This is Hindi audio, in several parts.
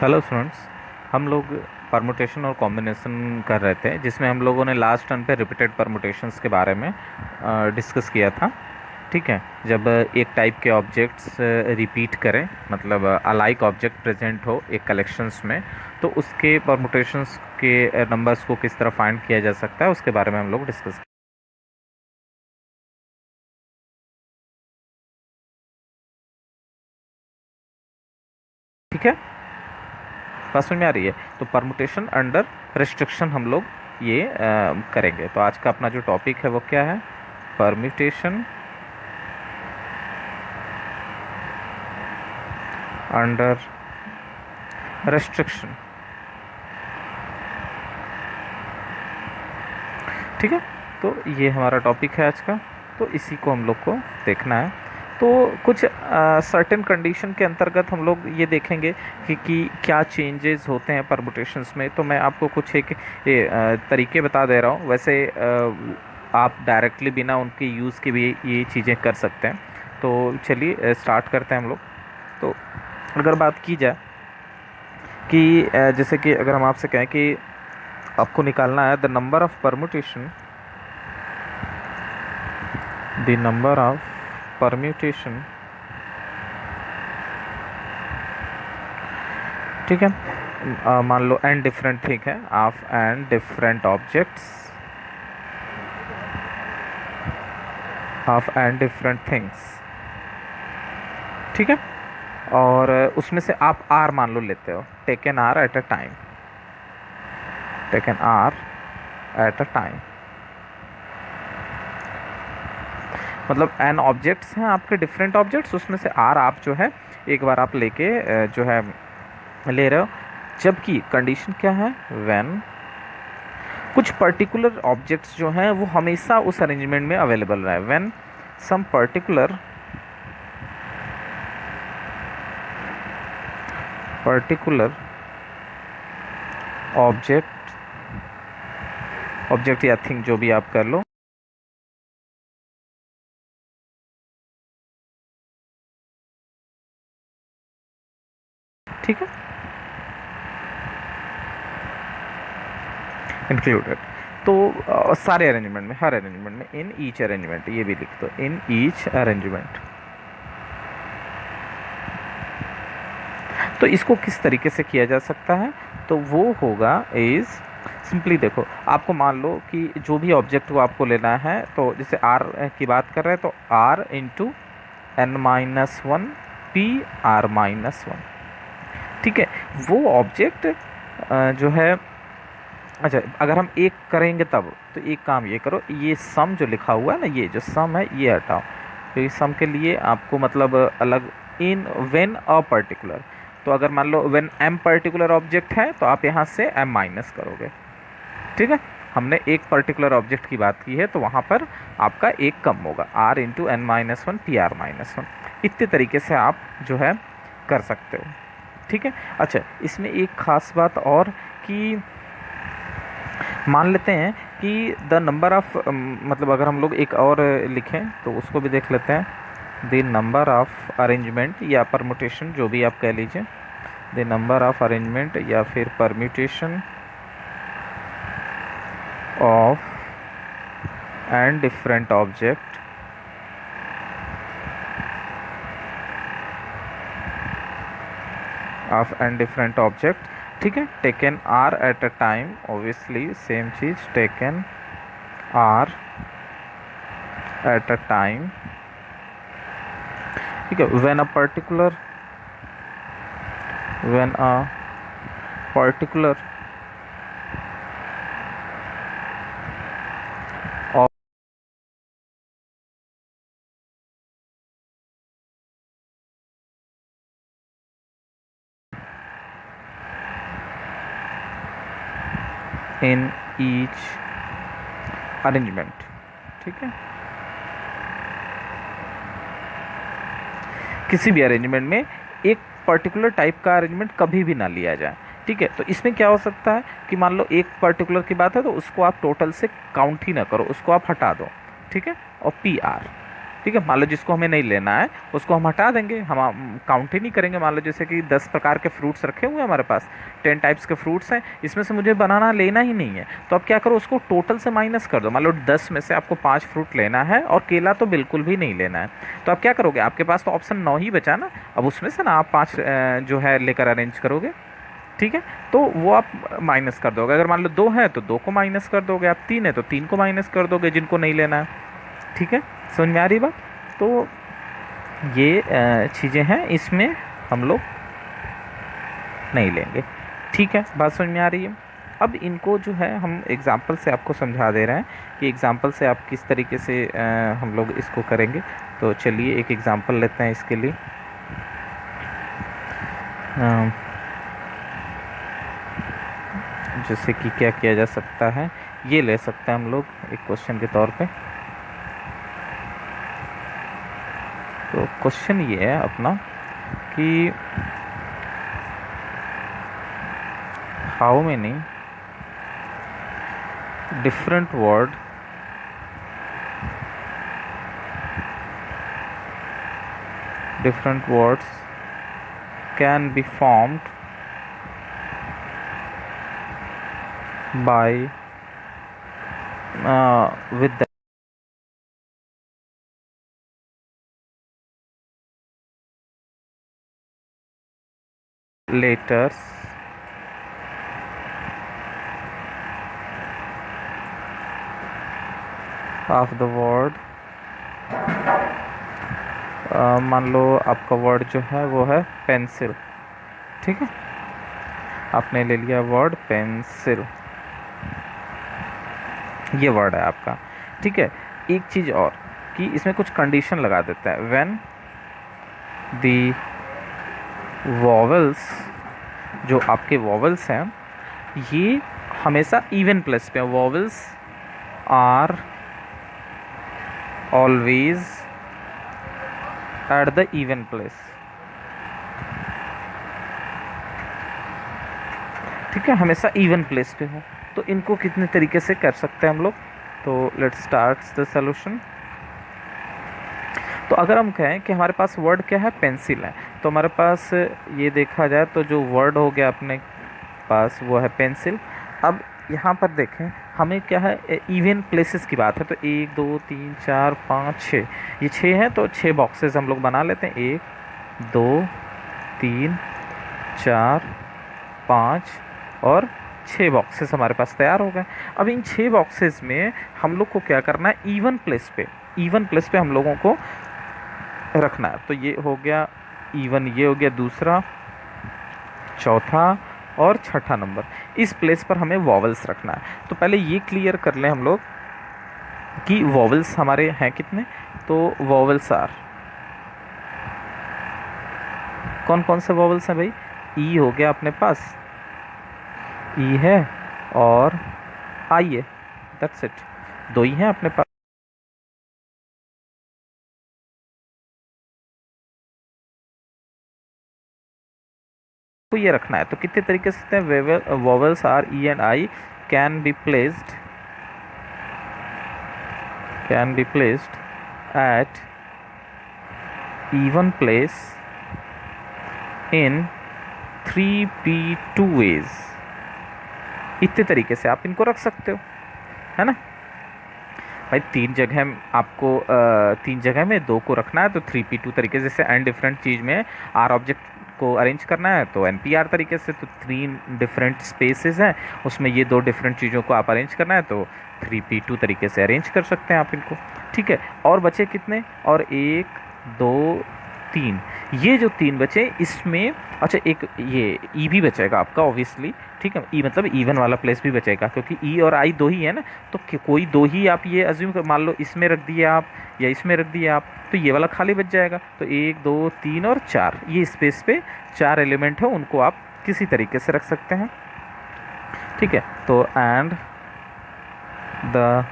Hello students. हम लोग परमुटेशन और कॉम्बिनेशन कर रहे थे, जिसमें हम लोगों ने लास्ट टर्म पे रिपीटेड परमुटेशंस के बारे में डिस्कस किया था। ठीक है। जब एक टाइप के ऑब्जेक्ट्स रिपीट करें, मतलब अलाइक ऑब्जेक्ट प्रेजेंट हो एक कलेक्शंस में, तो उसके परमुटेशंस के नंबर्स को किस तरह फाइंड किया जा सकता है, उसके बारे में हम लोग डिस्कस। ठीक है, बात समझ में आ रही है? तो परमुटेशन अंडर रिस्ट्रिक्शन हम लोग ये करेंगे। तो आज का अपना जो टॉपिक है वो क्या है? Permutation under restriction. ठीक है, तो ये हमारा टॉपिक है आज का। तो इसी को हम लोग को देखना है। तो कुछ सर्टेन कंडीशन के अंतर्गत हम लोग ये देखेंगे कि क्या चेंजेस होते हैं परमुटेशंस में। तो मैं आपको कुछ एक तरीके बता दे रहा हूँ। वैसे आप डायरेक्टली बिना उनके यूज़ के भी ये चीज़ें कर सकते हैं। तो चलिए स्टार्ट करते हैं हम लोग। तो अगर बात की जाए कि जैसे कि अगर हम आपसे कहें कि आपको निकालना है the number of permutation, the number of permutation. ठीक है, मान लो n डिफरेंट, ठीक है, of n different objects of n different things. ठीक है, और उसमें से आप r मान लो लेते हो, taken r at a time, taken r at a time. मतलब n ऑब्जेक्ट्स हैं आपके, डिफरेंट ऑब्जेक्ट्स, उसमें से r आप जो है एक बार आप लेके जो है ले रहे हो। जबकि कंडीशन क्या है? व्हेन कुछ पर्टिकुलर ऑब्जेक्ट्स जो हैं वो हमेशा उस अरेंजमेंट में अवेलेबल रहे। When some particular object, object या थिंग जो भी आप कर लो, ठीक है, इंक्लूडेड। तो सारे अरेंजमेंट में, हर अरेंजमेंट में, इन ईच अरेंजमेंट, ये भी लिख दो, इन ईच अरेंजमेंट। तो इसको किस तरीके से किया जा सकता है? तो वो होगा इज सिंपली, देखो आपको मान लो कि जो भी ऑब्जेक्ट को आपको लेना है, तो जैसे r की बात कर रहे हैं तो r into n-1 P r-1। ठीक है, वो ऑब्जेक्ट जो है, अच्छा अगर हम एक करेंगे तब, तो एक काम ये करो, ये सम जो लिखा हुआ है ना, ये जो सम है ये हटाओ। तो इस सम के लिए आपको मतलब अलग, इन व्हेन अ पर्टिकुलर, तो अगर मान लो व्हेन m पर्टिकुलर ऑब्जेक्ट है तो आप यहाँ से m माइनस करोगे। ठीक है, हमने एक पर्टिकुलर ऑब्जेक्ट की बात की है तो वहाँ पर आपका एक कम होगा, r into n-1 P r-1। इतने तरीके से आप जो है कर सकते हो। ठीक है, अच्छा इसमें एक ख़ास बात और कि मान लेते हैं कि द नंबर ऑफ, मतलब अगर हम लोग एक और लिखें तो उसको भी देख लेते हैं। द नंबर ऑफ अरेंजमेंट या परमुटेशन, जो भी आप कह लीजिए, द नंबर ऑफ अरेंजमेंट या फिर permutation of n different object of n different object. ठीक है, taken r at a time, obviously same चीज, taken r at a time. ठीक है, when a particular in each arrangement. ठीक है, किसी भी अरेंजमेंट में एक पर्टिकुलर टाइप का अरेंजमेंट कभी भी ना लिया जाए। ठीक है, तो इसमें क्या हो सकता है कि मान लो एक पर्टिकुलर की बात है तो उसको आप टोटल से काउंट ही ना करो, उसको आप हटा दो। ठीक है, और पी आर, ठीक है। मान लो जिसको हमें नहीं लेना है उसको हम हटा देंगे, हम काउंट ही नहीं करेंगे। मान लो जैसे कि 10 प्रकार के फ्रूट्स रखे हुए हैं हमारे पास, 10 टाइप्स के फ्रूट्स हैं, इसमें से मुझे बनाना लेना ही नहीं है, तो अब क्या करो, उसको टोटल से माइनस कर दो। मान लो 10 में से आपको 5 फ्रूट लेना है और केला तो बिल्कुल भी नहीं लेना है, तो आप क्या करोगे, आपके पास तो ऑप्शन 9 ही बचा ना, अब उसमें से ना आप 5 जो है लेकर अरेंज करोगे, ठीक है। तो वो आप माइनस कर दोगे। अगर मान लो 2 है तो 2 को माइनस कर दोगे, आप 3 है तो 3 को माइनस कर दोगे जिनको नहीं लेना है, ठीक है। समझ में आ रही बात? तो ये चीज़ें हैं, इसमें हम लोग नहीं लेंगे, ठीक है। बात समझ में आ रही है? अब इनको जो है हम एग्जाम्पल से आपको समझा दे रहे हैं कि एग्जाम्पल से आप किस तरीके से हम लोग इसको करेंगे। तो चलिए एक एग्जाम्पल लेते हैं इसके लिए। जैसे कि क्या किया जा सकता है, ये ले सकते हैं हम लोग एक क्वेश्चन के तौर पे। तो क्वेश्चन ये है अपना कि how many different words can be formed by with the letters of the word। मान लो आपका वर्ड जो है वो है पेंसिल, ठीक है। आपने ले लिया वर्ड पेंसिल, ये वर्ड है आपका, ठीक है। एक चीज़ और कि इसमें कुछ कंडीशन लगा देते हैं। व्हेन दी वॉवल्स, जो आपके वॉवल्स हैं ये हमेशा इवन प्लेस पे, vowels are always at the even place, ठीक है, हमेशा इवन प्लेस पे हो। तो इनको कितने तरीके से कर सकते हैं हम लोग, तो लेट्स स्टार्ट द सॉल्यूशन। तो अगर हम कहें कि हमारे पास वर्ड क्या है, पेंसिल है, तो हमारे पास ये देखा जाए तो जो वर्ड हो गया अपने पास वो है पेंसिल। अब यहाँ पर देखें हमें क्या है, इवन प्लेसेस की बात है, तो 1 2 3 4 5 6, ये 6 हैं, तो 6 बॉक्सेस हम लोग बना लेते हैं। 1 2 3 4 5 और 6 बॉक्सेस हमारे पास तैयार हो गए। अब इन 6 बॉक्सेस में हम लोग को क्या करना है, इवन प्लेस पे हम लोगों को रखना है। तो ये हो गया इवन, ये हो गया दूसरा, चौथा और छठा नंबर, इस प्लेस पर हमें वॉवल्स रखना है। तो पहले ये क्लियर कर लें हम लोग कि वॉवल्स हमारे हैं कितने। तो वॉवल्स आर, कौन कौन से वॉवल्स हैं भाई, ई हो गया अपने पास, ई है और आई है, दैट्स इट, 2 ही हैं अपने पास। तो ये रखना है। तो कितने तरीके से vowels R E and I can be placed at even place in 3p2 ways। इतने तरीके से आप इनको रख सकते हो, है ना भाई। 3 जगह आपको 3 जगह में 2 को रखना है, तो 3p2 तरीके से। जैसे एन डिफरेंट चीज़ में आर ऑब्जेक्ट को अरेंज करना है तो NP-R तरीके से, तो 3 डिफरेंट स्पेसेस हैं, उसमें ये 2 डिफरेंट चीज़ों को आप अरेंज करना है, तो 3p2 तरीके से अरेंज कर सकते हैं आप इनको, ठीक है। और बचे कितने, और 1 2 3, ये जो 3 बचे इसमें, अच्छा एक ये ई भी बचेगा आपका ऑब्वियसली, ठीक है। ई मतलब इवन वाला प्लेस भी बचेगा, क्योंकि ई और आई 2 ही है ना, तो कोई 2 ही आप ये अज्यूम कर, मान लो इसमें रख दिए आप या इसमें रख दिए आप, तो ये वाला खाली बच जाएगा। तो 1 2 3 और 4, ये स्पेस पे 4 एलिमेंट है, उनको आप किसी तरीके से रख सकते हैं, ठीक है। तो and the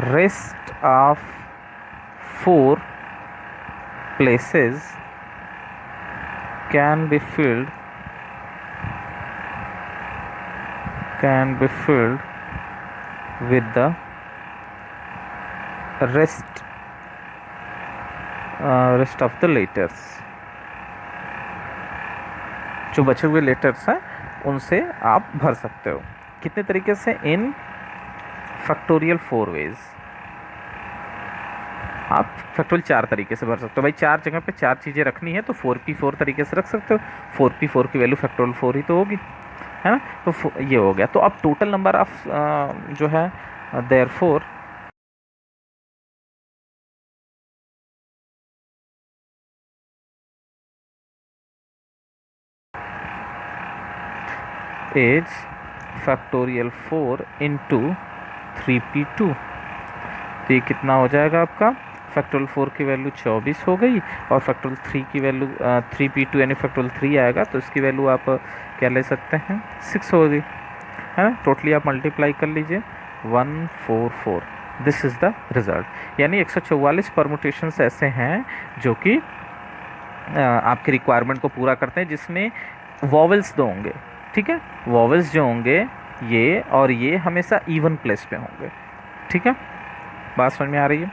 rest of 4 places can be filled with the rest rest of the letters, जो बचे हुए लेटर्स हैं उनसे आप भर सकते हो। कितने तरीके से? In factorial 4 ways. आप फैक्टोरियल 4 तरीके से भर सकते हो भाई। 4 जगह पे 4 चीज़ें रखनी है तो 4p4 तरीके से रख सकते हो। 4p4 की वैल्यू फैक्टोरियल 4 ही तो होगी, है ना। तो ये हो गया। तो अब टोटल नंबर ऑफ जो है therefore is factorial 4 into 3p2। तो ये कितना हो जाएगा आपका? फैक्टोरियल 4 की वैल्यू 24 हो गई और फैक्टोरियल 3 की वैल्यू 3p2 यानी फैक्टोरियल 3 आएगा तो इसकी वैल्यू आप क्या ले सकते हैं? 6 होगी, है ना। टोटली आप मल्टीप्लाई कर लीजिए 144। This is the result. यानी 144 परमुटेशंस ऐसे हैं जो कि आपके रिक्वायरमेंट को पूरा करते हैं, जिसमें वॉवल्स दो होंगे, ठीक है। वॉवल्स जो होंगे ये और ये हमेशा इवन प्लेस पे होंगे, ठीक है। बात समझ में आ रही है?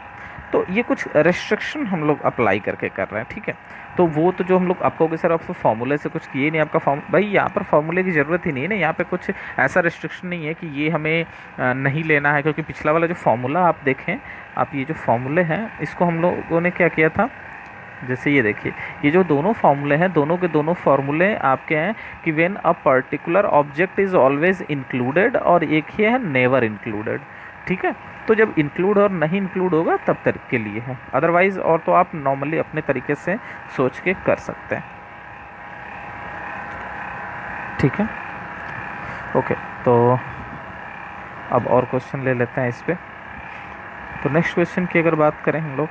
तो ये कुछ रेस्ट्रिक्शन हम लोग अप्लाई करके कर रहे हैं, ठीक है। तो वो तो जो हम लोग आपको सर आप फॉर्मूले से कुछ किए नहीं, आपका भाई यहाँ पर फॉर्मूले की ज़रूरत ही नहीं है ना। यहाँ पे कुछ ऐसा रेस्ट्रिक्शन नहीं है कि ये हमें नहीं लेना है, क्योंकि पिछला वाला जो फॉर्मूला आप देखें, आप ये जो फॉर्मूले हैं इसको हम लोगों ने क्या किया था, जैसे ये देखिए, ये जो दोनों फॉर्मूले हैं, दोनों के दोनों फॉर्मूले आपके हैं कि when a particular object is always included, और एक ही है नेवर इंक्लूडेड, ठीक है। तो जब इंक्लूड और नहीं इंक्लूड होगा तब तक के लिए है, अदरवाइज और तो आप नॉर्मली अपने तरीके से सोच के कर सकते हैं, ठीक है। ओके, तो अब और क्वेश्चन ले लेते हैं इस पे। तो नेक्स्ट क्वेश्चन की अगर बात करें हम लोग,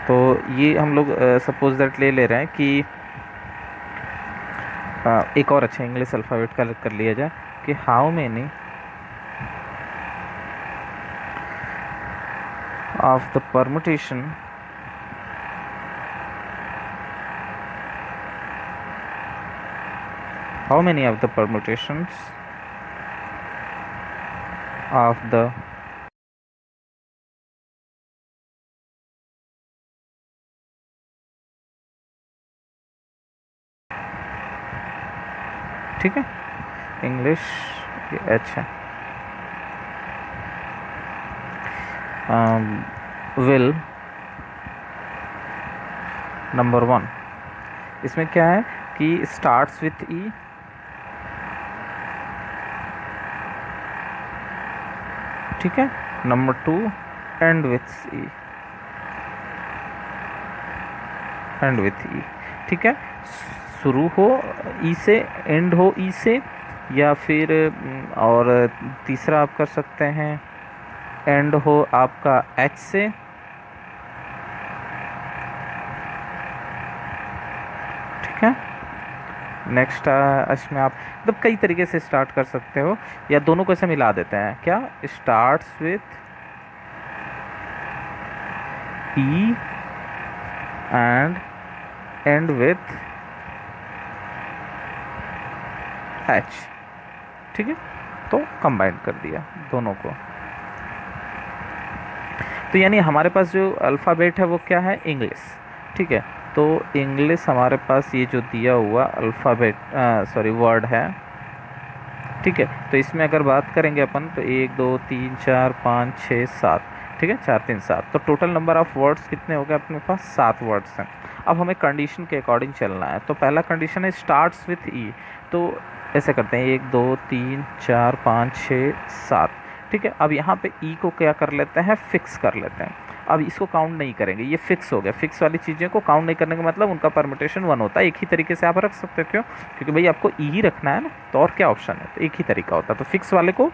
तो ये हम लोग सपोज दैट ले रहे हैं कि एक और अच्छा इंग्लिश अल्फ़ाबेट का कर लिया जाए कि how many of the permutation how many of the permutations of the ठीक है, इंग्लिश अच्छा will नंबर 1, इसमें क्या है कि स्टार्ट्स विथ ई, ठीक है। Number 2 end with E, end with E, ठीक है। शुरू हो ई से, एंड हो ई से, या फिर और तीसरा आप कर सकते हैं एंड हो आपका एच से, ठीक है। नेक्स्ट इसमें आप मतलब कई तरीके से स्टार्ट कर सकते हो, या दोनों को ऐसे मिला देते हैं, क्या starts with E and and with H, ठीक है। तो कंबाइन कर दिया दोनों को। तो यानी हमारे पास जो अल्फ़ाबेट है वो क्या है? इंग्लिश, ठीक है। तो इंग्लिश हमारे पास ये जो दिया हुआ अल्फ़ाबेट वर्ड है, ठीक है। तो इसमें अगर बात करेंगे अपन तो 1 2 3 4 5 6 7, ठीक है, 4 3 7, तो टोटल नंबर ऑफ़ वर्ड्स कितने हो गए अपने पास? 7 वर्ड्स हैं। अब हमें कंडीशन के अकॉर्डिंग चलना है। तो पहला कंडीशन है स्टार्ट्स विथ ई, तो ऐसे करते हैं 1 2 3 4 5 6 7, ठीक है। अब यहाँ पे ई को क्या कर लेते हैं? फिक्स कर लेते हैं। अब इसको काउंट नहीं करेंगे, ये फिक्स हो गया। फिक्स वाली चीज़ें को काउंट नहीं करने का मतलब उनका परमुटेशन 1 होता है। एक ही तरीके से आप रख सकते हो, क्यों? क्योंकि भाई आपको ई ही रखना है ना, तो और क्या ऑप्शन है? तो एक ही तरीका होता है। तो फिक्स वाले को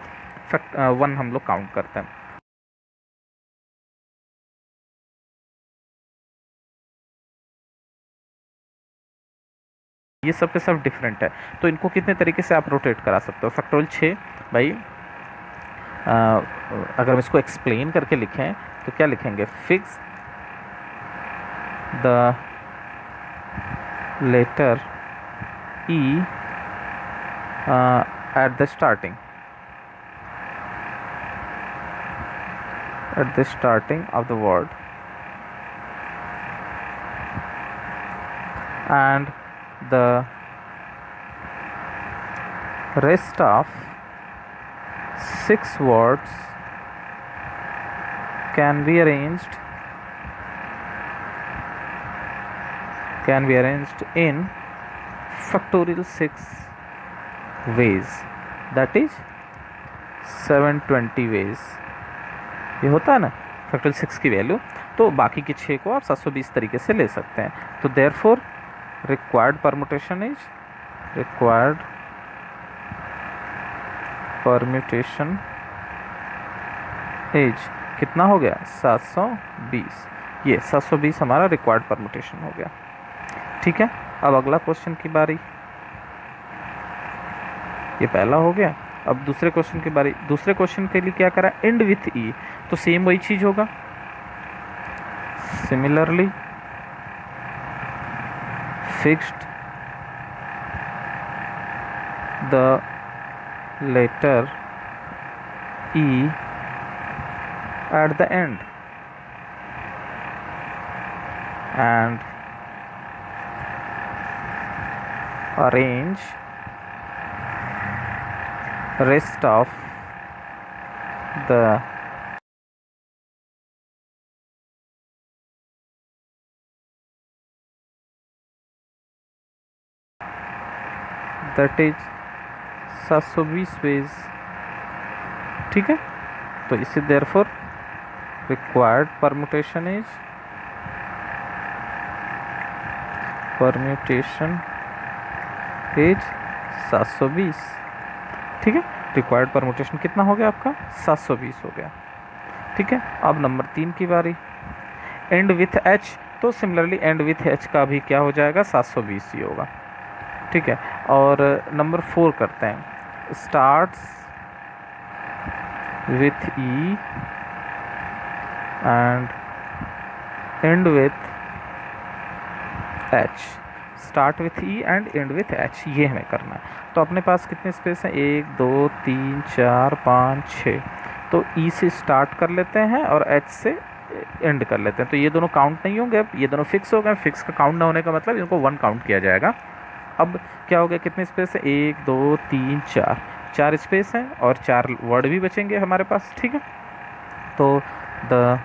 1 हम लोग काउंट करते हैं। ये सब के सब डिफरेंट है, तो इनको कितने तरीके से आप रोटेट करा सकते हो? फैक्टोरियल 6 भाई, अगर हम इसको एक्सप्लेन करके लिखें तो क्या लिखेंगे? Fix the letter E at the starting of the word, and the rest of 6 words can be arranged in factorial 6 ways, that is 720 ways। ये होता है ना फैक्टोरियल 6 की वैल्यू, तो बाकी के 6 को आप 720 तरीके से ले सकते हैं। तो देयरफॉर रिक्वायर्ड परम्यूटेशन इज कितना हो गया 720। ये 720 हमारा रिक्वायर्ड परम्यूटेशन हो गया। ठीक है, अब अगला क्वेश्चन की बारी। ये पहला हो गया, अब दूसरे क्वेश्चन की बारी। दूसरे क्वेश्चन के लिए क्या करा, एंड विथ ई, तो सेम वही चीज होगा। Similarly fixed the letter E at the end and arrange rest of the that is 720 ways। ठीक है, तो इसे therefore required permutation is permutation is 720। ठीक है, रिक्वायर्ड परम्यूटेशन कितना हो गया आपका 720 हो गया। ठीक है, अब नंबर 3 की बारी। एंड विथ एच, तो सिमिलरली एंड विथ एच का भी क्या हो जाएगा 720 ही होगा। ठीक है, और नंबर 4 करते हैं। Starts with E and and with H. Start with E and and with H, ये हमें करना है। तो अपने पास कितने स्पेस हैं 1 2 3 4 5 6। तो ई से स्टार्ट कर लेते हैं और एच से एंड कर लेते हैं। तो ये दोनों काउंट नहीं होंगे, ये दोनों फिक्स हो गए। फिक्स का काउंट ना होने का मतलब इनको 1 काउंट किया जाएगा। अब क्या हो गया, कितने स्पेस है 1 2 3 4, 4 स्पेस हैं और 4 वर्ड भी बचेंगे हमारे पास। ठीक है, तो the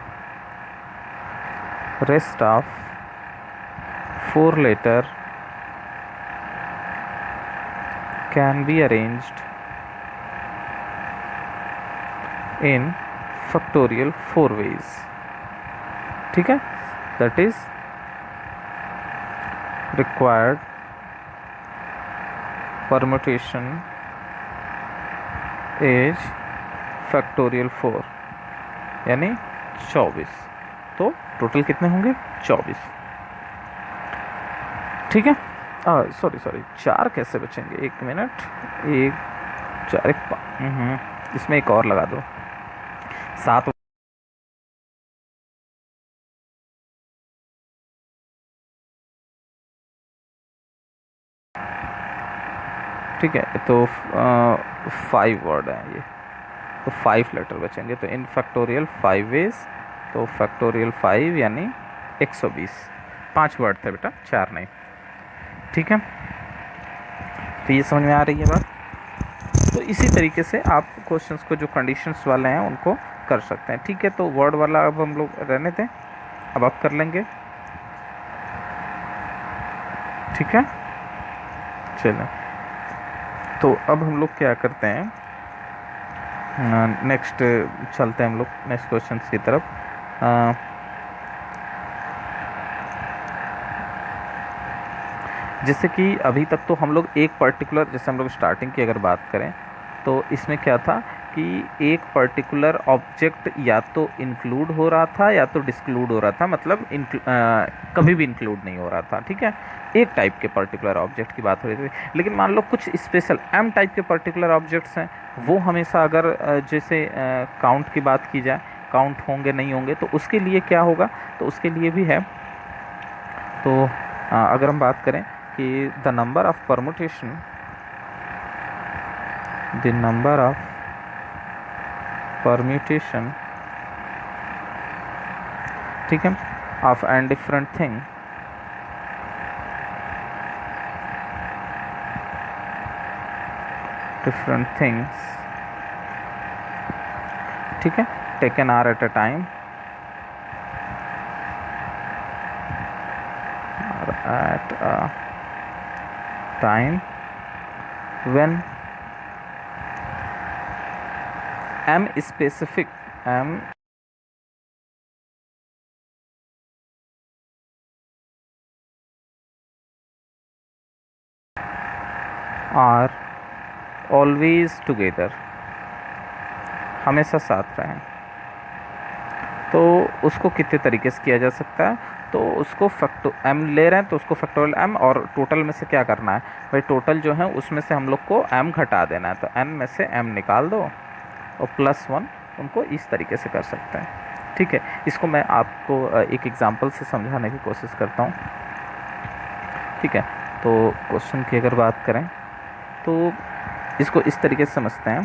rest of 4 letter can be arranged in factorial 4 ways। ठीक है, that is required permutation is factorial 4 यानी 24। तो टोटल कितने होंगे 24। ठीक है, सॉरी 4 कैसे बचेंगे, 1 मिनट, 1 4 1 इसमें एक और लगा दो 7। ठीक है, तो 5 वर्ड हैं ये, तो 5 लेटर बचेंगे। तो इन फैक्टोरियल 5 वेज, तो फैक्टोरियल 5 यानी 120। 5 वर्ड थे बेटा, 4 नहीं। ठीक है, तो ये समझ में आ रही है बात। तो इसी तरीके से आप क्वेश्चंस को जो कंडीशंस वाले हैं उनको कर सकते हैं। ठीक है, तो वर्ड वाला अब हम लोग रहने दें, अब आप कर लेंगे। ठीक है, चलें, तो अब हम लोग क्या करते हैं, नेक्स्ट चलते हैं हम लोग नेक्स्ट क्वेश्चंस की तरफ। जैसे कि अभी तक तो हम लोग एक पर्टिकुलर, जैसे हम लोग स्टार्टिंग की अगर बात करें तो इसमें क्या था कि एक पर्टिकुलर ऑब्जेक्ट या तो इंक्लूड हो रहा था या तो डिस्क्लूड हो रहा था, मतलब कभी भी इंक्लूड नहीं हो रहा था। ठीक है, एक टाइप के पर्टिकुलर ऑब्जेक्ट की बात हो रही थी। लेकिन मान लो कुछ स्पेशल एम टाइप के पर्टिकुलर ऑब्जेक्ट्स हैं, वो हमेशा अगर जैसे काउंट की बात की जाए, काउंट होंगे नहीं होंगे, तो उसके लिए क्या होगा, तो उसके लिए भी है। तो अगर हम बात करें कि the number of permutation, the number of permutation, ठीक है, of n different thing different things, ठीक है, take an hour at a time, when m specific m are always together, हमेशा साथ रहें, तो उसको कितने तरीके से किया जा सकता है? तो उसको फैक्टो m ले रहे हैं तो उसको फैक्टोरियल m, और टोटल में से क्या करना है भाई, टोटल जो है उसमें से हम लोग को m घटा देना है, तो n में से m निकाल दो और +1, उनको इस तरीके से कर सकते हैं। ठीक है, इसको मैं आपको एक एग्जांपल से समझाने की कोशिश करता हूँ। ठीक है, तो क्वेश्चन की अगर बात करें तो इसको इस तरीके से समझते हैं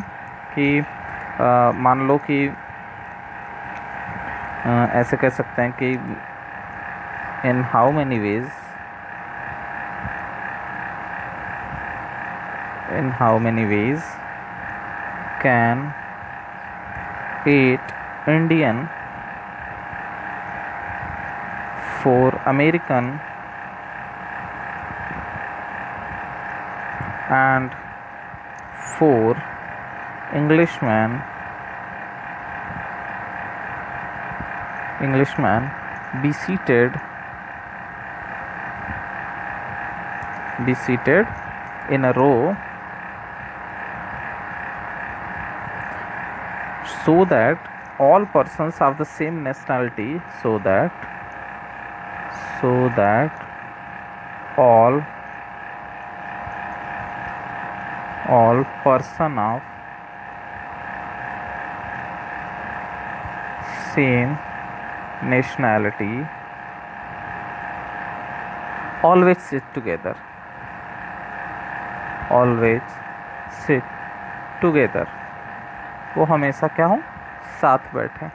कि मान लो कि ऐसे कह सकते हैं कि in how many ways can 8 Indian, 4 American and 4 Englishmen be seated in a row so that all persons of the same nationality, so that all person of same nationality always sit together, वो हमेशा क्या हो, साथ बैठे।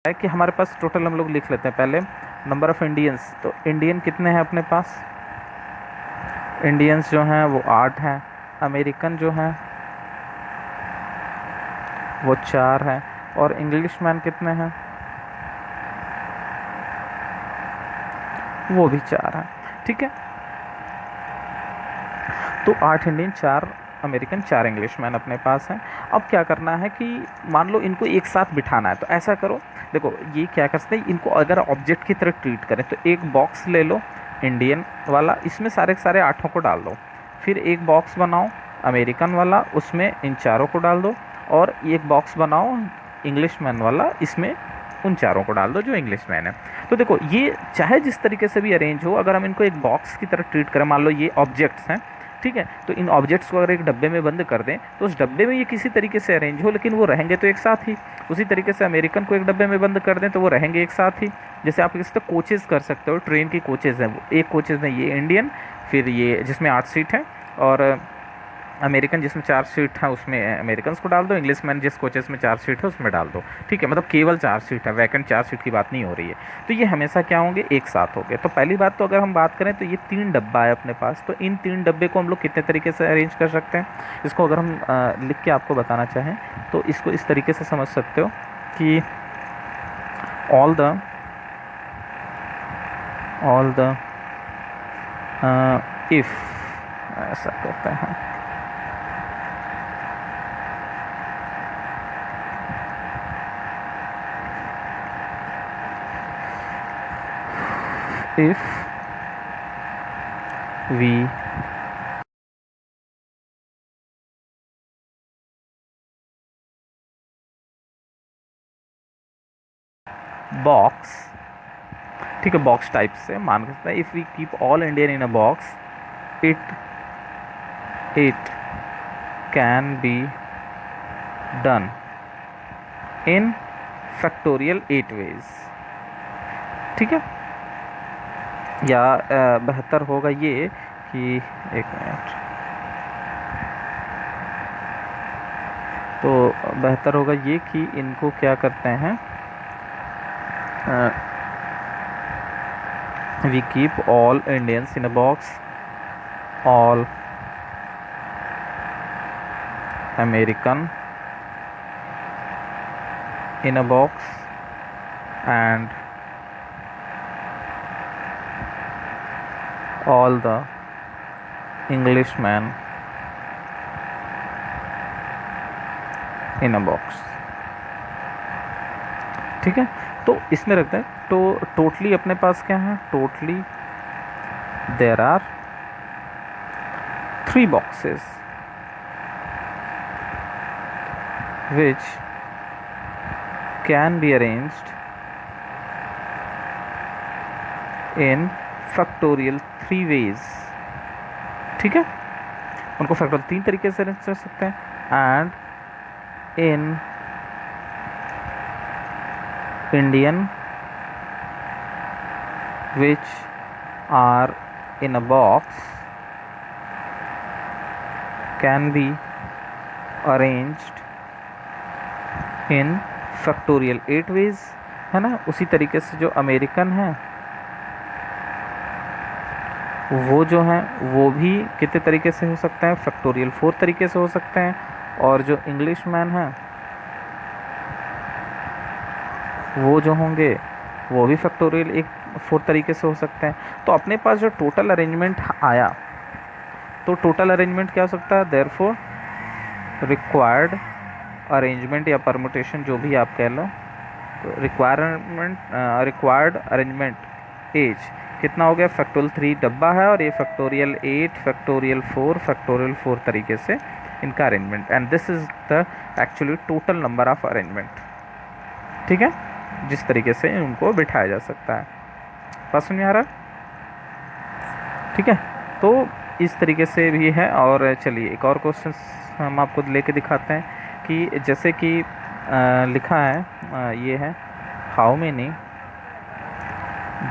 है कि हमारे पास टोटल हम लोग लिख लेते हैं पहले नंबर ऑफ इंडियंस, तो इंडियन कितने हैं अपने पास, इंडियंस जो हैं वो 8 हैं, अमेरिकन जो हैं वो 4 हैं, और इंग्लिश मैन कितने हैं, वो भी 4 हैं। ठीक है, तो 8 इंडियन, 4 अमेरिकन, 4 इंग्लिश मैन अपने पास हैं। अब क्या करना है कि मान लो इनको एक साथ बिठाना है, तो ऐसा करो, देखो ये क्या कर सकते हैं, इनको अगर ऑब्जेक्ट की तरह ट्रीट करें तो एक बॉक्स ले लो इंडियन वाला, इसमें सारे के सारे 8 को डाल दो, फिर एक बॉक्स बनाओ अमेरिकन वाला, उसमें इन 4 को डाल दो, और एक बॉक्स बनाओ इंग्लिश मैन वाला, इसमें उन 4 को डाल दो जो इंग्लिश मैन है। तो देखो ये चाहे जिस तरीके से भी अरेंज हो, अगर हम इनको एक बॉक्स की तरह ट्रीट करें, मान लो ये ऑब्जेक्ट्स हैं, ठीक है, तो इन ऑब्जेक्ट्स को अगर एक डब्बे में बंद कर दें तो उस डब्बे में ये किसी तरीके से अरेंज हो, लेकिन वो रहेंगे तो एक साथ ही। उसी तरीके से अमेरिकन को एक डब्बे में बंद कर दें तो वो रहेंगे एक साथ ही। जैसे आप किसी तरह कोचेज़ कर सकते हो, ट्रेन की कोचेज़ हैं, एक कोचेज़ में ये इंडियन, फिर ये जिसमें 8 सीट है, और अमेरिकन जिसमें 4 सीट है उसमें अमेरिकन को डाल दो, इंग्लिश मैन जिस कोचेस में 4 सीट है उसमें डाल दो। ठीक है, मतलब केवल 4 सीट है, वैकेंट 4 सीट की बात नहीं हो रही है। तो ये हमेशा क्या होंगे, एक साथ होंगे। तो पहली बात तो अगर हम बात करें तो ये 3 डब्बा है अपने पास, तो इन 3 डब्बे को हम लोग कितने तरीके से अरेंज कर सकते हैं, इसको अगर हम लिख के आपको बताना चाहें तो इसको इस तरीके से समझ सकते हो कि ऑल द इफ़, ऐसा कहते हैं, if we box, ठीक है, बॉक्स टाइप से मान सकते हैं, if we keep all Indian in a box, it can be done in factorial 8 ways. ठीक है, या बेहतर होगा ये कि, एक मिनट, तो बेहतर होगा ये कि इनको क्या करते हैं, we keep all Indians in a box, all American in a box, and all the Englishmen in a box. ठीक है, तो इसमें रखते हैं। तो टोटली अपने पास क्या है, totally there are 3 boxes which can be arranged in factorial 3 ways। ठीक है, उनको फैक्टोरियल 3 तरीके से अरेंज कर सकते हैं। And in Indian which are in a box can be arranged in factorial 8 ways, है ना। उसी तरीके से जो अमेरिकन है वो जो है वो भी कितने तरीके से हो सकता है, फैक्टोरियल 4 तरीके से हो सकते हैं। और जो इंग्लिश मैन है वो जो होंगे वो भी फैक्टोरियल 4 तरीके से हो सकते हैं। तो अपने पास जो टोटल अरेंजमेंट आया, तो टोटल अरेंजमेंट क्या हो सकता है, देयरफॉर रिक्वायर्ड अरेंजमेंट या परमुटेशन जो भी आप कह लो, तो रिक्वायर्ड अरेंजमेंट एज कितना हो गया, फैक्टोरियल 3 डब्बा है और ये फैक्टोरियल 8 फैक्टोरियल 4 तरीके से इनका arrangement. And this is the actually total number of arrangement. ठीक है, जिस तरीके से उनको बिठाया जा सकता है। बात समझ में आ रहा है? ठीक है, तो इस तरीके से भी है। और चलिए एक और क्वेश्चन हम आपको लेके दिखाते हैं कि जैसे कि लिखा है, ये है how many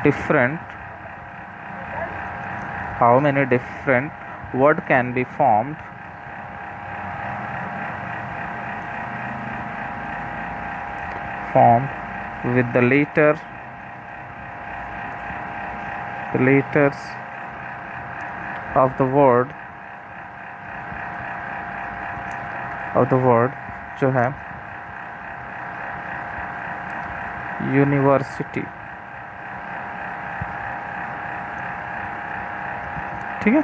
different word can be formed with the letters of the word जो है यूनिवर्सिटी। ठीक है,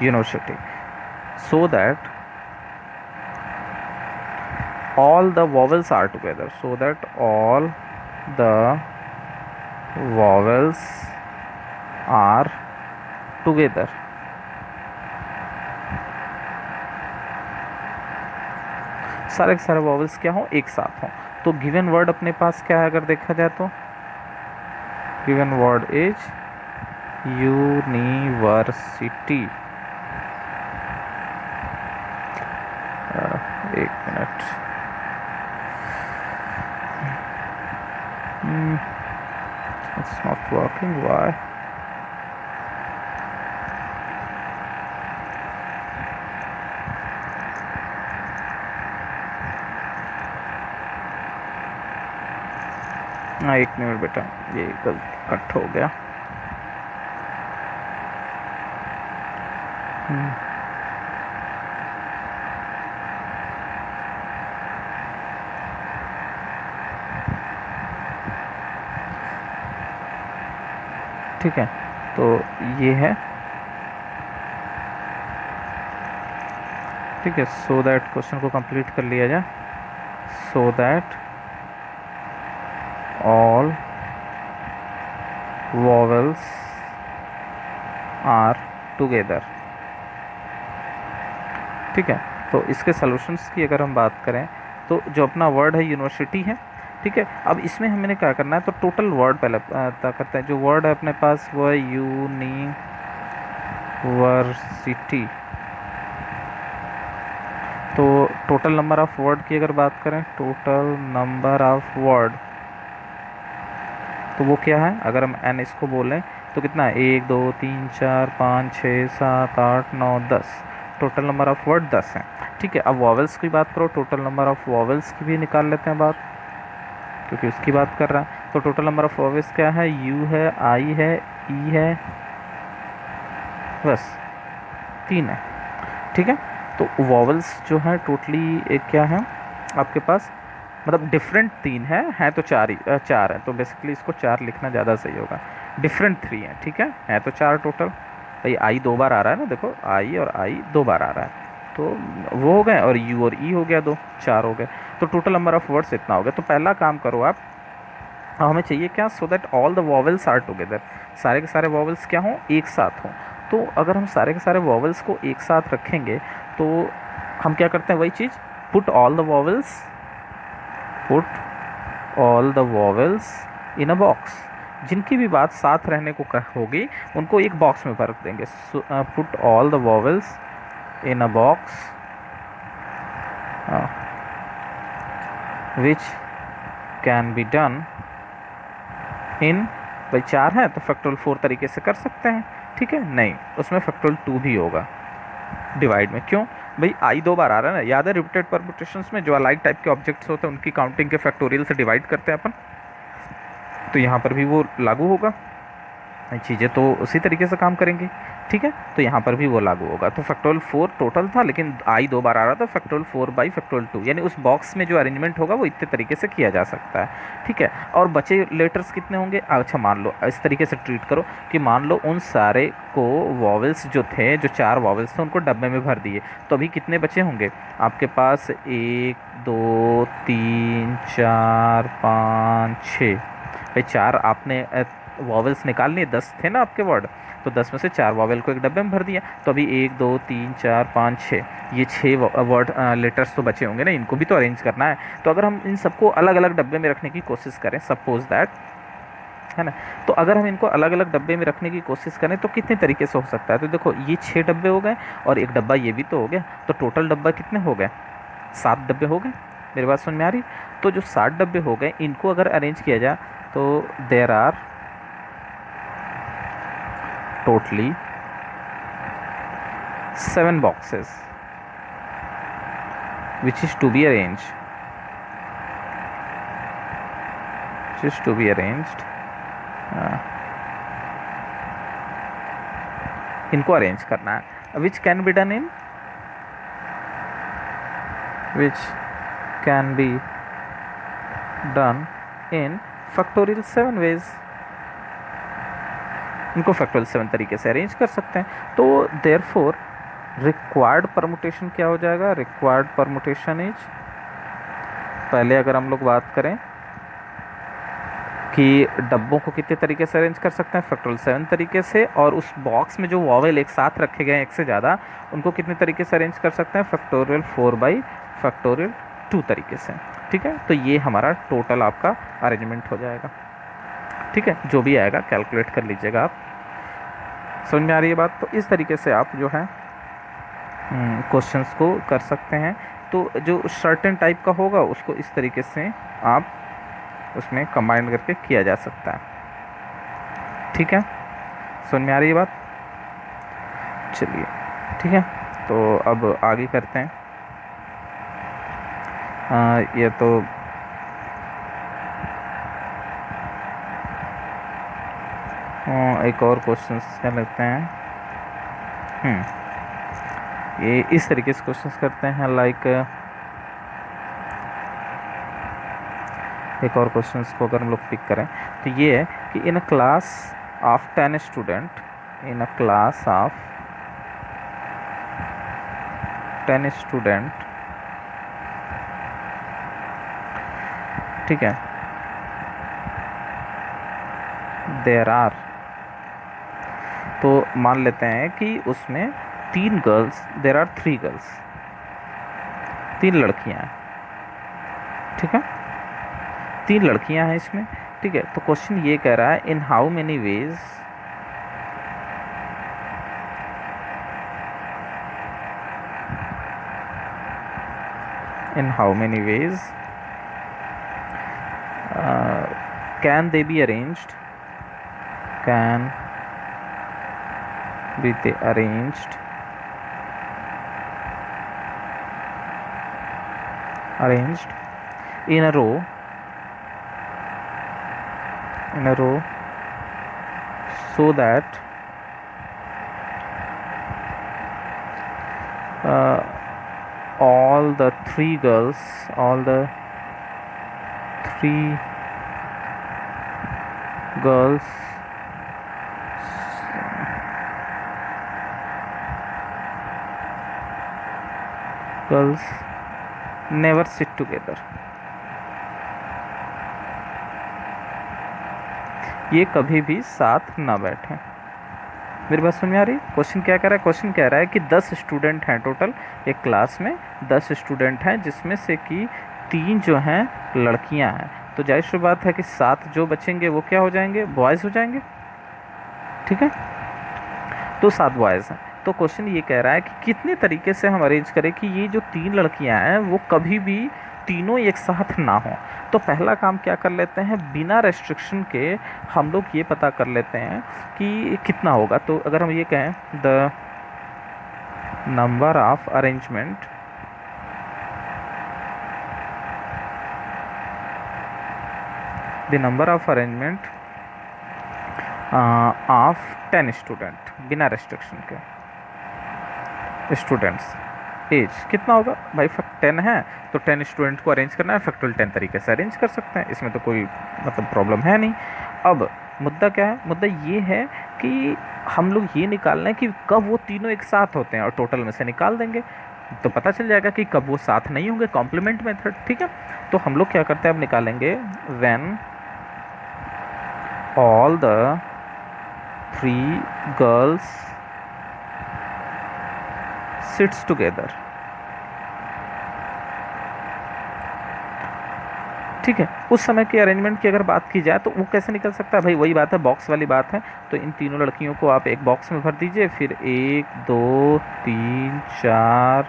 university, so that all the vowels are together, सारे के सारे वॉवल्स क्या हो, एक साथ हो। तो गिवन वर्ड अपने पास क्या है, अगर देखा जाए तो गिवन वर्ड इज यूनिवर्सिटी। एक minute, it's not working, why? हाँ, एक मिनट बेटा, ये गलती कट हो गया। ठीक है, तो ये है। ठीक है, सो दैट क्वेश्चन को कंप्लीट कर लिया जाए। So that all vowels are together. ठीक है, तो इसके सॉल्यूशंस की अगर हम बात करें तो जो अपना वर्ड है यूनिवर्सिटी है। ठीक है, अब इसमें हमें क्या करना है, तो टोटल वर्ड पहले करते हैं। जो वर्ड है अपने पास वो है यूनिवर्सिटी। तो टोटल नंबर ऑफ वर्ड की अगर बात करें, टोटल नंबर ऑफ वर्ड तो वो क्या है, अगर हम एन इसको बोलें तो कितना है, 1 2 3 4 5 6 7 8 9 10। टोटल नंबर ऑफ वर्ड 10 है। ठीक है, अब वॉवेल्स की बात करो, टोटल नंबर ऑफ वॉवेल्स की भी निकाल लेते हैं बात, क्योंकि उसकी बात कर रहा है। तो टोटल नंबर ऑफ वॉवेल्स क्या है, यू है, आई है, ई है, बस 3 है। ठीक है, तो वॉवेल्स जो है टोटली एक क्या है आपके पास, मतलब डिफरेंट 3 है तो 4 ही 4 है, तो बेसिकली इसको 4 लिखना ज़्यादा सही होगा। डिफरेंट 3 है, ठीक है तो 4 टोटल। भाई आई 2 बार आ रहा है ना, देखो आई और आई 2 बार आ रहा है, तो वो हो गए, और यू और ई हो गया 2, 4 हो गए। तो टोटल नंबर ऑफ वर्ड्स इतना हो गया। तो पहला काम करो आप, हमें चाहिए क्या, so that all the vowels are together, सारे के सारे वॉवेल्स क्या हों, एक साथ हों। तो अगर हम सारे के सारे वॉवेल्स को एक साथ रखेंगे तो हम क्या करते हैं, वही चीज़, put all the vowels, put all the vowels in a box. जिनकी भी बात साथ रहने को होगी उनको एक बॉक्स में रख देंगे। Put all the vowels in a box which can be done इन, भाई 4 है तो फैक्टोरियल 4 तरीके से कर सकते हैं, ठीक है, नहीं उसमें फैक्टोरियल 2 भी होगा डिवाइड में। क्यों भाई, आई 2 बार आ रहा है ना, याद है रिपीटेड परम्यूटेशंस में जो अलाइक टाइप के ऑब्जेक्ट्स होते हैं उनकी काउंटिंग के फैक्टोरियल से डिवाइड करते हैं अपन, तो यहाँ पर भी वो लागू होगा, चीज़ें तो उसी तरीके से काम करेंगी। ठीक है, तो यहाँ पर भी वो लागू होगा। तो फैक्टोरियल 4 टोटल था, लेकिन आई 2 बार आ रहा था, फैक्टोरियल 4 बाई फैक्टोरियल 2, यानी उस बॉक्स में जो अरेंजमेंट होगा वो इतने तरीके से किया जा सकता है। ठीक है, और बचे लेटर्स कितने होंगे, अच्छा मान लो इस तरीके से ट्रीट करो कि मान लो उन सारे को वॉवेल्स जो थे, जो 4 वॉवेल्स थे उनको डब्बे में भर दिए, तो अभी कितने बचे होंगे आपके पास, 1 2 3 4 5 6, भाई 4 आपने वॉवेल्स निकाल लिए, 10 थे ना आपके वर्ड, तो 10 में से 4 वॉवेल को एक डब्बे में भर दिया, तो अभी 1 2 3 4 5 6, ये 6 वर्ड लेटर्स तो बचे होंगे ना, इनको भी तो अरेंज करना है। तो अगर हम इन सबको अलग अलग डब्बे में रखने की कोशिश करें, सपोज दैट, है ना, तो अगर हम इनको अलग अलग डब्बे में रखने की कोशिश करें तो कितने तरीके से हो सकता है, तो देखो ये 6 डब्बे हो गए और एक डब्बा ये भी तो हो गया, तो टोटल डब्बा कितने हो गए, 7 डब्बे हो गए। मेरी बात समझ में आ रही, तो जो 7 डब्बे हो गए इनको अगर अरेंज किया जाए तो there are totally 7 boxes which is to be arranged, इनको अरेंज करना है, which can be done in, factorial 7 ways, इनको फैक्टोरियल 7 तरीके से अरेंज कर सकते हैं। तो देयरफॉर रिक्वायर्ड परमुटेशन क्या हो जाएगा, रिक्वायर्ड परमुटेशन इज, पहले अगर हम लोग बात करें कि डब्बों को कितने तरीके से अरेंज कर सकते हैं, फैक्टोरियल 7 तरीके से, और उस बॉक्स में जो वॉवेल एक साथ रखे गए हैं एक से ज़्यादा, उनको कितने तरीके से अरेंज कर सकते हैं, फैक्टोरियल 4 बाई फैक्टोरियल 2 तरीके से। ठीक है, तो ये हमारा टोटल आपका अरेंजमेंट हो जाएगा। ठीक है, जो भी आएगा कैलकुलेट कर लीजिएगा आप, समझ में आ रही है बात। तो इस तरीके से आप जो है क्वेश्चंस को कर सकते हैं। तो जो सर्टेन टाइप का होगा उसको इस तरीके से आप उसमें कंबाइन करके किया जा सकता है। ठीक है, समझ में आ रही है बात, चलिए ठीक है, तो अब आगे करते हैं। ये तो एक और क्वेश्चन क्या लगते हैं, ये इस तरीके से क्वेश्चंस करते हैं, लाइक एक और क्वेश्चंस को अगर हम लोग पिक करें तो ये है कि in a class of 10 student, in a class of 10 student, ठीक है, देयर आर, तो मान लेते हैं कि उसमें 3 गर्ल्स, देयर आर 3 गर्ल्स, 3 लड़कियां हैं, ठीक है, 3 लड़कियां हैं इसमें। ठीक है, तो क्वेश्चन ये कह रहा है इन how many veg, in how many ways can they be arranged, can be they arranged in a row in a row so that all the three girls never sit together. ये कभी भी साथ ना बैठें। मेरी बात समझ में आ रही? क्वेश्चन क्या कह रहा है? क्वेश्चन कह रहा है कि 10 स्टूडेंट हैं टोटल, एक क्लास में 10 स्टूडेंट हैं, जिसमें से कि 3 जो हैं लड़कियां हैं। तो जाहिर सी बात है कि 7 जो बचेंगे वो क्या हो जाएंगे? बॉयज़ हो जाएंगे। ठीक है, तो 7 बॉयज़ हैं। तो क्वेश्चन ये कह रहा है कि कितने तरीके से हम अरेंज करें कि ये जो 3 लड़कियां हैं वो कभी भी तीनों एक साथ ना हो। तो पहला काम क्या कर लेते हैं, बिना रेस्ट्रिक्शन के हम लोग ये पता कर लेते हैं कि कितना होगा। तो अगर हम ये कहें the number of arrangement of 10 student, बिना रेस्ट्रिक्शन के स्टूडेंट्स, एज कितना होगा भाई? 10 है तो 10 स्टूडेंट को अरेंज करना है, फैक्टोरियल 10 तरीके से अरेंज कर सकते हैं, इसमें तो कोई मतलब प्रॉब्लम है नहीं। अब मुद्दा क्या है? मुद्दा ये है कि हम लोग ये निकालना है कि कब वो तीनों एक साथ होते हैं, और टोटल में से निकाल देंगे तो पता चल जाएगा कि कब वो साथ नहीं होंगे, कॉम्प्लीमेंट मेथड। ठीक है, तो हम लोग क्या करते हैं, अब निकालेंगे when all the 3 girls sits together. ठीक है, उस समय के अरेंजमेंट की अगर बात की जाए तो वो कैसे निकल सकता है भाई? वही बात है, बॉक्स वाली बात है। तो इन तीनों लड़कियों को आप एक बॉक्स में भर दीजिए, फिर 1 2 3 4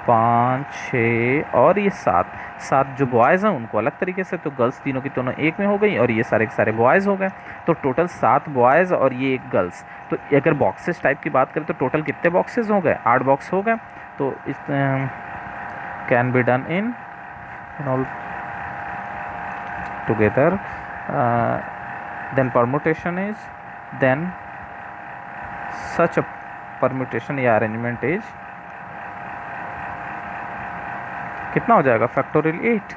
5 6 और ये 7 जो बॉयज़ हैं उनको अलग तरीके से, तो गर्ल्स तीनों की दोनों एक में हो गई और ये सारे के सारे बॉयज़ हो गए। तो टोटल 7 बॉयज़ और ये एक गर्ल्स। तो अगर बॉक्सेस टाइप की बात करें तो टोटल कितने बॉक्सेस हो गए? 8 बॉक्स हो गए। तो इस can be done in all together, then permutation is, then such a permutation या arrangement is कितना हो जाएगा? फैक्टोरियल 8।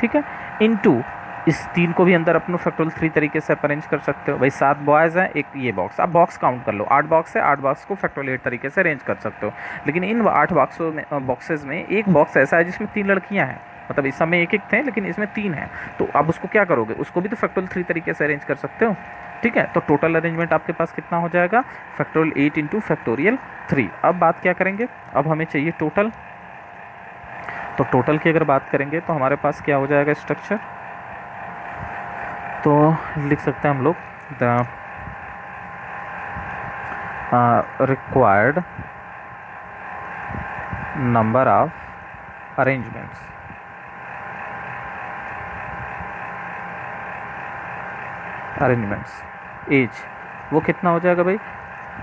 ठीक है, इनटू इस 3 को भी अंदर अपने फैक्टोरियल 3 तरीके से आप अरेंज कर सकते हो भाई। 7 बॉयज़ हैं, एक ये बॉक्स, आप बॉक्स काउंट कर लो, 8 बॉक्स है, 8 बॉक्स को फैक्टोरियल 8 तरीके से अरेंज कर सकते हो। लेकिन इन 8 बॉक्सेस में एक बॉक्स ऐसा है जिसमें 3 लड़कियां हैं, मतलब इस समय एक थे लेकिन इसमें 3 हैं। तो आप उसको क्या करोगे? उसको भी तो फैक्टोरियल 3 तरीके से अरेंज कर सकते हो। ठीक है, तो टोटल अरेंजमेंट आपके पास कितना हो जाएगा? Factorial 8 into factorial 3। अब बात क्या करेंगे? अब हमें चाहिए टोटल। तो टोटल की अगर बात करेंगे तो हमारे पास क्या हो जाएगा स्ट्रक्चर? तो लिख सकते हैं हम लोग the required number of arrangements as वो कितना हो जाएगा भाई?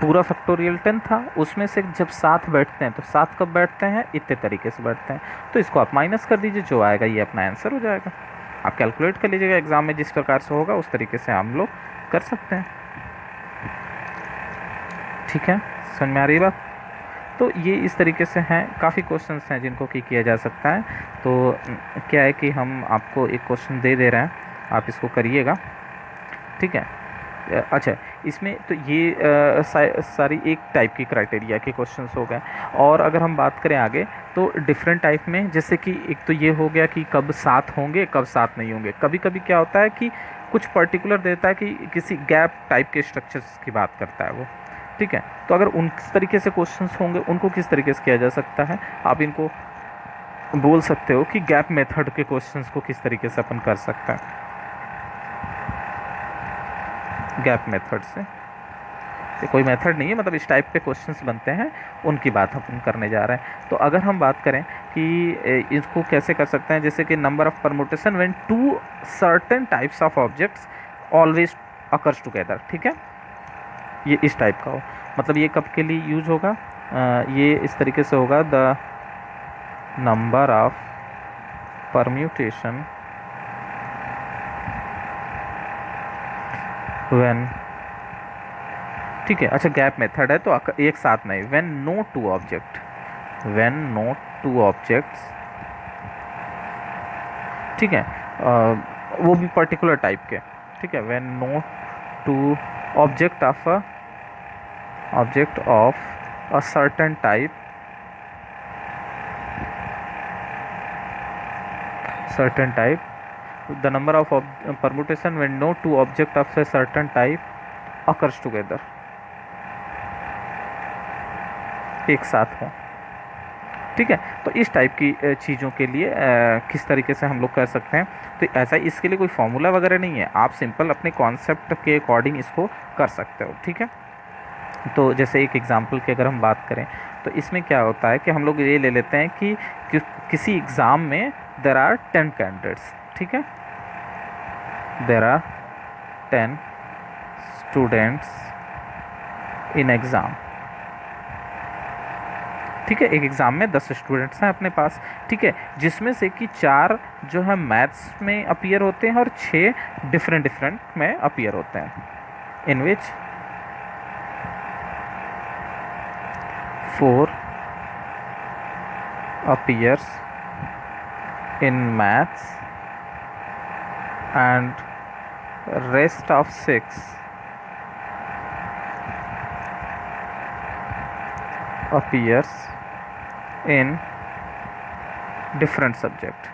पूरा फैक्टोरियल 10 था, उसमें से जब 7 बैठते हैं तो 7 कब बैठते हैं? इतने तरीके से बैठते हैं। तो इसको आप माइनस कर दीजिए, जो आएगा ये अपना आंसर हो जाएगा। आप कैलकुलेट कर लीजिएगा, एग्जाम में जिस प्रकार से होगा उस तरीके से हम लोग कर सकते हैं। ठीक है, समझ में आ रही बात? तो ये इस तरीके से हैं, काफ़ी क्वेश्चंस हैं जिनको की किया जा सकता है। तो क्या है कि हम आपको एक क्वेश्चन दे रहे हैं, आप इसको करिएगा। ठीक है, अच्छा, इसमें तो ये सारी एक टाइप की क्राइटेरिया के क्वेश्चंस हो गए। और अगर हम बात करें आगे तो डिफरेंट टाइप में, जैसे कि एक तो ये हो गया कि कब साथ होंगे कब साथ नहीं होंगे। कभी कभी क्या होता है कि कुछ पर्टिकुलर देता है कि किसी गैप टाइप के स्ट्रक्चर्स की बात करता है वो। ठीक है, तो अगर उन तरीके से क्वेश्चंस होंगे उनको किस तरीके से किया जा सकता है, आप इनको बोल सकते हो कि गैप मेथड के क्वेश्चंस को किस तरीके से अपन कर सकते हैं। गैप मेथड से, ये कोई मेथड नहीं है, मतलब इस टाइप के क्वेश्चंस बनते हैं, उनकी बात हम करने जा रहे हैं। तो अगर हम बात करें कि इसको कैसे कर सकते हैं, जैसे कि number of permutation when 2 certain types of objects always occurs together. ठीक है, ये इस टाइप का हो, मतलब ये कब के लिए यूज होगा? ये इस तरीके से होगा, the number of permutation when, ठीक है। अच्छा गैप मेथड है तो एक साथ नहीं, when no two object, when no two objects, ठीक है, वो भी पर्टिकुलर टाइप के, ठीक है। When no two object of a certain type, the number of permutation when no two object of a certain type occurs together, एक साथ हो, ठीक है। तो इस टाइप की चीज़ों के लिए किस तरीके से हम लोग कर सकते हैं, तो ऐसा इसके लिए कोई फॉर्मूला वगैरह नहीं है, आप सिंपल अपने कॉन्सेप्ट के अकॉर्डिंग इसको कर सकते हो, ठीक है। तो जैसे एक एग्जांपल की अगर हम बात करें तो इसमें क्या होता है कि हम लोग ये ले लेते हैं कि किसी एग्ज़ाम में देर आर 10 कैंडिडेट्स, ठीक है, there are 10 students in exam, ठीक है। एक एग्ज़ाम में 10 स्टूडेंट्स हैं अपने पास, ठीक है, जिसमें से कि 4 जो है मैथ्स में अपीयर होते हैं और 6 डिफरेंट में अपीयर होते हैं, इन विच 4 appears in maths and rest of 6 appears in different subject,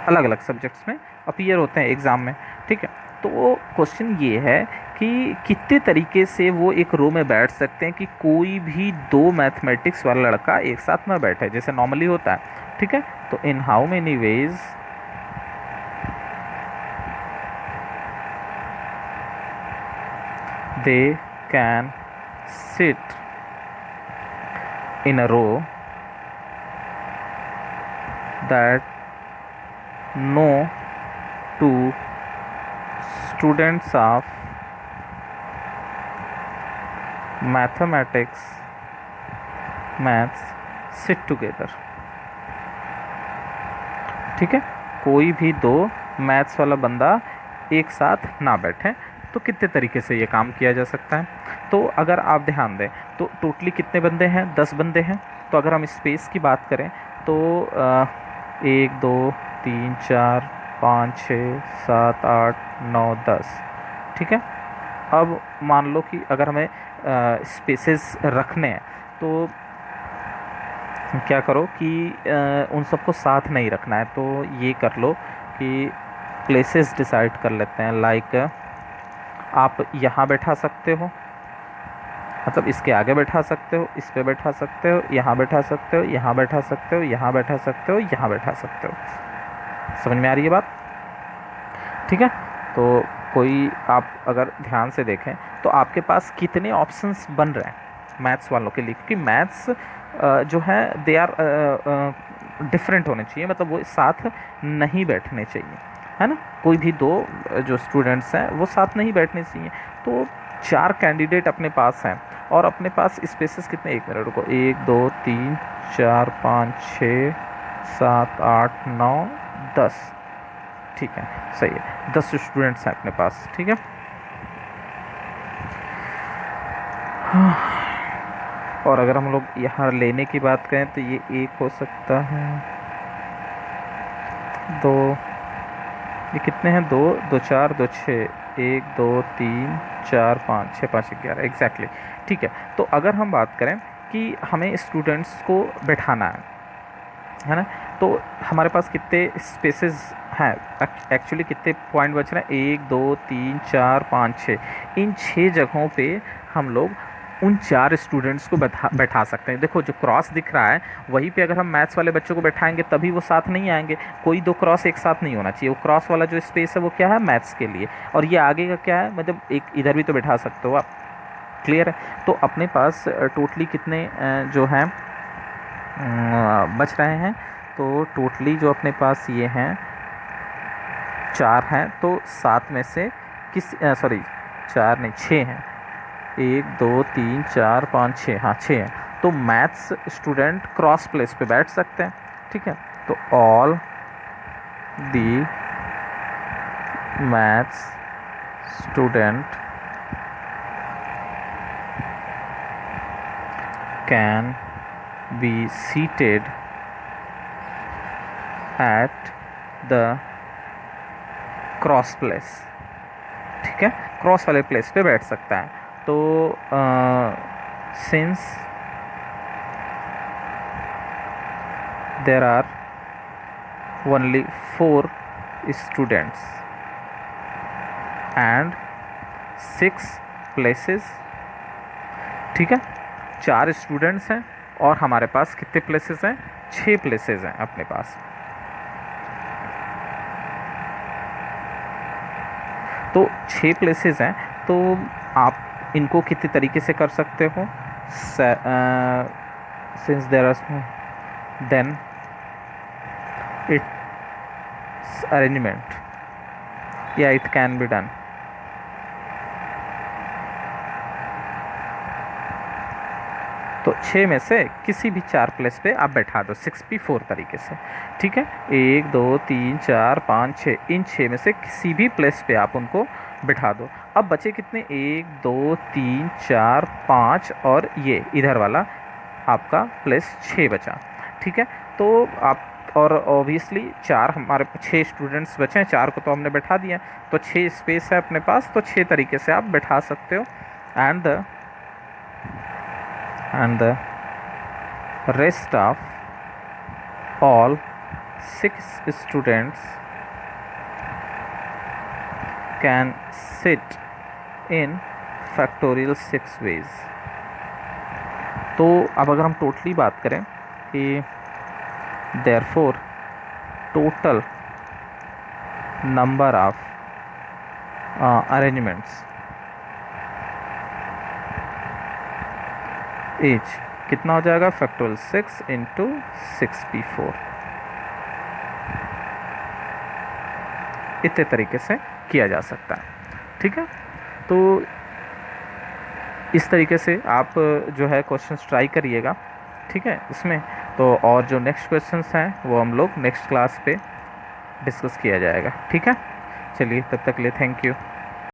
अलग अलग सब्जेक्ट्स में अपीयर होते हैं एग्ज़ाम में, ठीक है। तो क्वेश्चन ये है कि कितने तरीके से वो एक रो में बैठ सकते हैं कि कोई भी 2 मैथमेटिक्स वाला लड़का एक साथ में बैठे जैसे नॉर्मली होता है, ठीक है। तो in how many ways they can sit in a row that no two students of maths sit together, ठीक है। कोई भी 2 मैथ्स वाला बंदा एक साथ ना बैठे, तो कितने तरीके से ये काम किया जा सकता है। तो अगर आप ध्यान दें तो टोटली कितने बंदे हैं, 10 बंदे हैं। तो अगर हम स्पेस की बात करें तो 1 2 3 4 5 6 7 8 9 10, ठीक है। अब मान लो कि अगर हमें स्पेसेस रखने हैं तो क्या करो कि उन सबको साथ नहीं रखना है, तो ये कर लो कि प्लेसेस डिसाइड कर लेते हैं। लाइक आप यहाँ बैठा सकते हो, मतलब इसके आगे बैठा सकते हो, इस पे बैठा सकते हो, यहाँ बैठा सकते हो, यहाँ बैठा सकते हो, यहाँ बैठा सकते हो, यहाँ बैठा सकते हो। समझ में आ रही है बात, ठीक है। तो कोई आप अगर ध्यान से देखें तो आपके पास कितने ऑप्शंस बन रहे हैं मैथ्स वालों के लिए, क्योंकि मैथ्स जो है दे आर डिफरेंट होने चाहिए, मतलब वो साथ नहीं बैठने चाहिए, है ना। कोई भी 2 जो स्टूडेंट्स हैं वो साथ नहीं बैठने चाहिए। तो 4 कैंडिडेट अपने पास हैं और अपने पास स्पेसेस कितने, 1 मिनट को 1 2 3 4 5 6 7 8 9 10, ठीक है, सही है। 10 स्टूडेंट्स हैं अपने पास, ठीक है। और अगर हम लोग यहाँ लेने की बात करें तो ये 1 हो सकता है, 2, ये कितने हैं, 2 2 4 2 6 1 2 3 4 5 6 5 11 एग्जैक्टली, ठीक है। तो अगर हम बात करें कि हमें स्टूडेंट्स को बैठाना है ना, तो हमारे पास कितने स्पेसेस हैं, एक्चुअली कितने पॉइंट बच रहे हैं, 1 2 3 4 5 6, इन 6 जगहों पे हम लोग उन 4 स्टूडेंट्स को बैठा सकते हैं। देखो जो क्रॉस दिख रहा है वहीं पे अगर हम मैथ्स वाले बच्चों को बैठाएंगे तभी वो साथ नहीं आएंगे, कोई 2 क्रॉस एक साथ नहीं होना चाहिए। वो क्रॉस वाला जो स्पेस है वो क्या है, मैथ्स के लिए, और ये आगे का क्या है, मतलब एक इधर भी तो बैठा सकते हो आप, क्लियर है। तो अपने पास टोटली कितने जो हैं बच रहे हैं, तो टोटली जो अपने पास ये हैं 4 हैं, तो 7 में से किस 4 नहीं 6 हैं, 1 2 3 4 5 6, हाँ 6 हैं। तो मैथ्स स्टूडेंट क्रॉस प्लेस पे बैठ सकते हैं, ठीक है। तो all the maths student can be seated at the cross place. ठीक है, क्रॉस वाले प्लेस पे बैठ सकता है। तो since there are only 4 students and 6 places. ठीक है, 4 स्टूडेंट्स हैं और हमारे पास कितने प्लेसेस हैं? 6 प्लेसेस हैं अपने पास। तो 6 प्लेसेस हैं, तो आप इनको कितने तरीके से कर सकते हो? Since there are then it's arrangement, या इट कैन बी डन। तो 6 में से किसी भी 4 प्लेस पे आप बैठा दो 6p4 तरीके से। ठीक है, 1 2 3 4 5 6, इन 6 में से किसी भी प्लेस पे आप उनको बिठा दो। अब बचे कितने? 1 2 3 4 5 और ये इधर वाला आपका प्लेस 6 बचा। ठीक है, तो आप और ऑब्वियसली 4 हमारे 6 स्टूडेंट्स बचे हैं, 4 को तो हमने बैठा दिया, तो 6 स्पेस है अपने पास, तो 6 तरीके से आप बैठा सकते हो। and the rest of all 6 students can sit in factorial 6 ways। तो अब अगर हम टोटली बात करें कि therefore total number of arrangements as कितना हो जाएगा? Factorial 6 into 6p4। इतने तरीके से किया जा सकता है। ठीक है, तो इस तरीके से आप जो है क्वेश्चंस ट्राई करिएगा। ठीक है, इसमें तो और जो नेक्स्ट क्वेश्चंस हैं वो हम लोग नेक्स्ट क्लास पे डिस्कस किया जाएगा। ठीक है, चलिए तब तक के लिए थैंक यू।